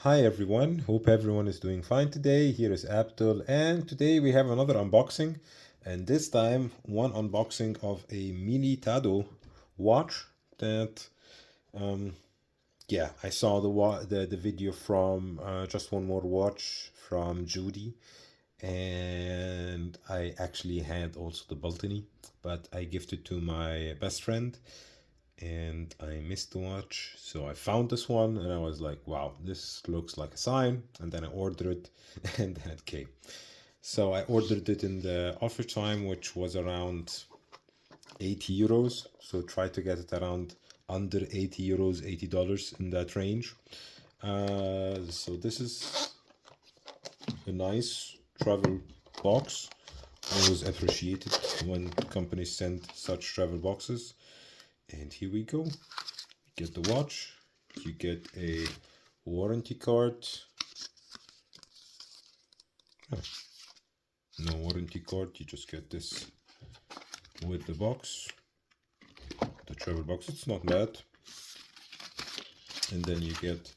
Hi everyone, hope everyone is doing fine today. Here is Abdul, and today we have another unboxing, and this time one unboxing of a Militado watch that I saw the video from Just One More Watch from Jody, and I actually had also the Baltony, but I gifted to my best friend and I missed the watch. So I found this one and I was like, wow, this looks like a sign. And then I ordered it and then it came. So I ordered it in the offer time, which was around 80 euros. So try to get it around under 80 euros, $80 in that range. So this is a nice travel box. Always appreciated when companies send such travel boxes. And here we go. You get the watch, you get a warranty card. No warranty card, you just get this with the box, the travel box. It's not bad. And then you get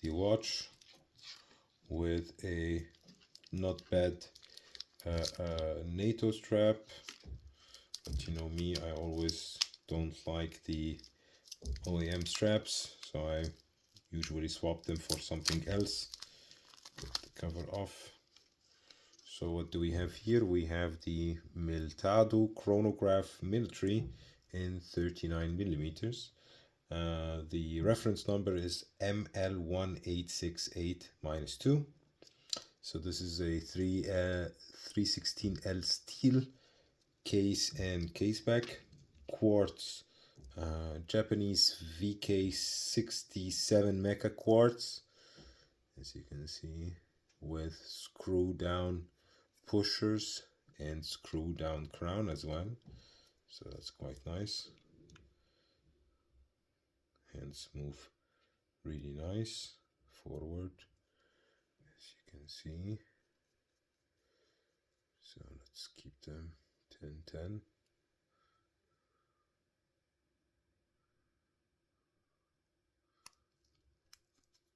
the watch with a not bad NATO strap. But you know me, I always don't like the OEM straps, so I usually swap them for something else. Get the cover off. So what do we have here? We have the Militado Chronograph Military in 39 millimeters. The reference number is ML1868-2. So this is a 316L steel case and case back, quartz, Japanese VK61 meca-quartz, as you can see, with screw down pushers and screw down crown as well. So that's quite nice. Hands move really nice forward, as you can see. So let's keep them 10-10.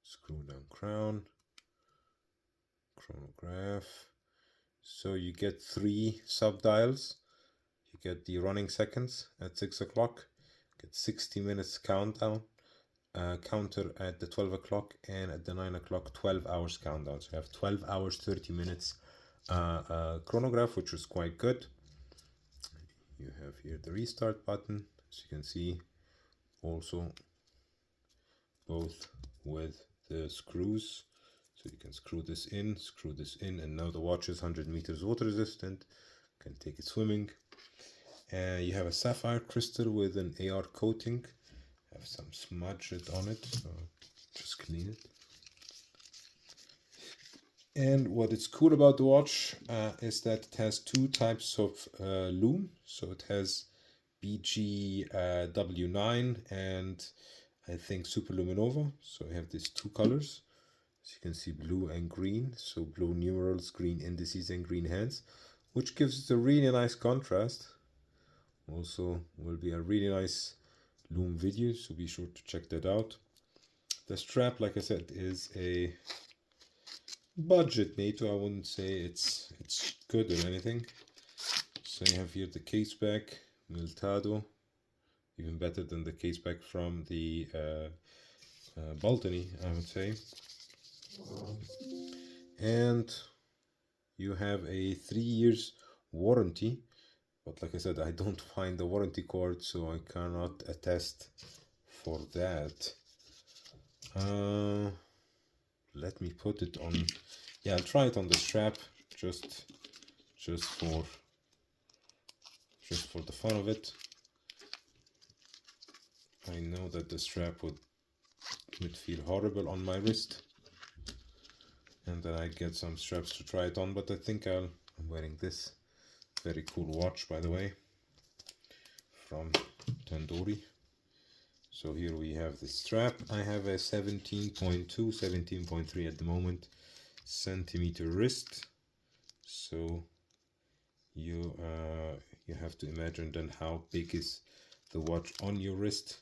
Screw down crown, chronograph. So you get 3 sub-dials. You get the running seconds at 6 o'clock, get 60 minutes countdown, counter at the 12 o'clock, and at the 9 o'clock 12 hours countdown. So you have 12 hours 30 minutes chronograph, which was quite good. You have here the restart button, as you can see, also both with the screws. So you can screw this in, and now the watch is 100 meters water resistant, can take it swimming. You have a sapphire crystal with an AR coating. Have some smudge on it, so just clean it. And what is cool about the watch is that it has 2 types of lume. So it has BG W9 and I think Super Luminova. So I have these 2 colors. As you can see, blue and green. So blue numerals, green indices, and green hands, which gives it a really nice contrast. Also will be a really nice Lume video, so be sure to check that out. The strap, like I said, is a budget NATO. I wouldn't say it's good or anything. So you have here the case back, Militado, even better than the case back from the Baltony, I would say. And you have a 3 years warranty, but like I said, I don't find the warranty card, so I cannot attest for that. Let me put it on. Yeah, I'll try it on the strap, just for the fun of it. I know that the strap would feel horrible on my wrist, and then I get some straps to try it on. But I think I'm wearing this very cool watch, by the way, from Tandoori. So here we have the strap. I have a 17.2, 17.3 at the moment centimeter wrist. So you have to imagine then how big is the watch on your wrist.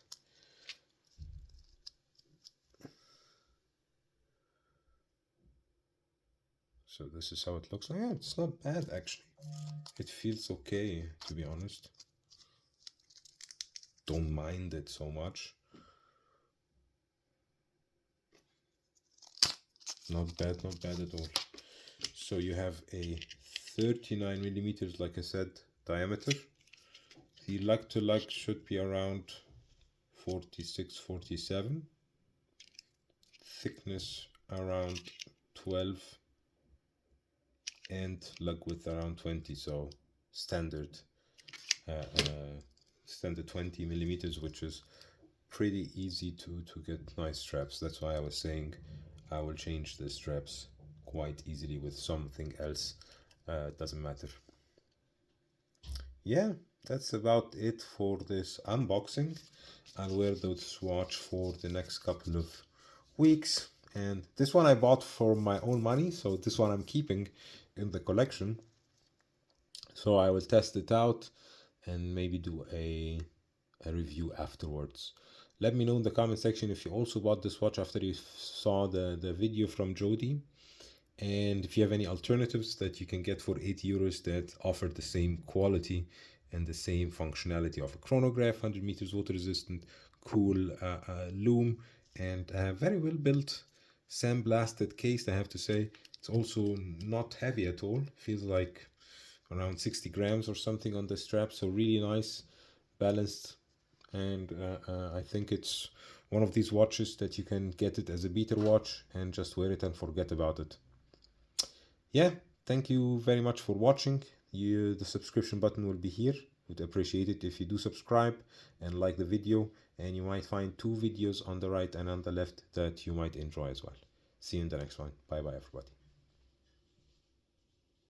So this is how it looks. Yeah, it's not bad actually. It feels okay, to be honest. Don't mind it so much. Not bad at all. So you have a 39 millimeters, like I said, diameter. The lug to lug should be around 46, 47. Thickness around 12 and lug width around 20. So standard, standard 20 millimeters, which is pretty easy to get nice straps. That's why I was saying I will change the straps quite easily with something else. Doesn't matter. Yeah, that's about it for this unboxing. I'll wear this watch for the next couple of weeks, and this one I bought for my own money, so this one I'm keeping in the collection. So I will test it out and maybe do a review afterwards. Let me know in the comment section if you also bought this watch after you saw the video from Jody, and if you have any alternatives that you can get for 80 euros that offer the same quality and the same functionality of a chronograph, 100 meters water resistant, cool Lume, and a very well built sandblasted case. I have to say, it's also not heavy at all. Feels like around 60 grams or something on the strap, so really nice, balanced, and I think it's one of these watches that you can get it as a beater watch and just wear it and forget about it. Yeah, thank you very much for watching. The subscription button will be here. Would appreciate it if you do subscribe and like the video, and you might find 2 videos on the right and on the left that you might enjoy as well. See you in the next one. Bye bye everybody.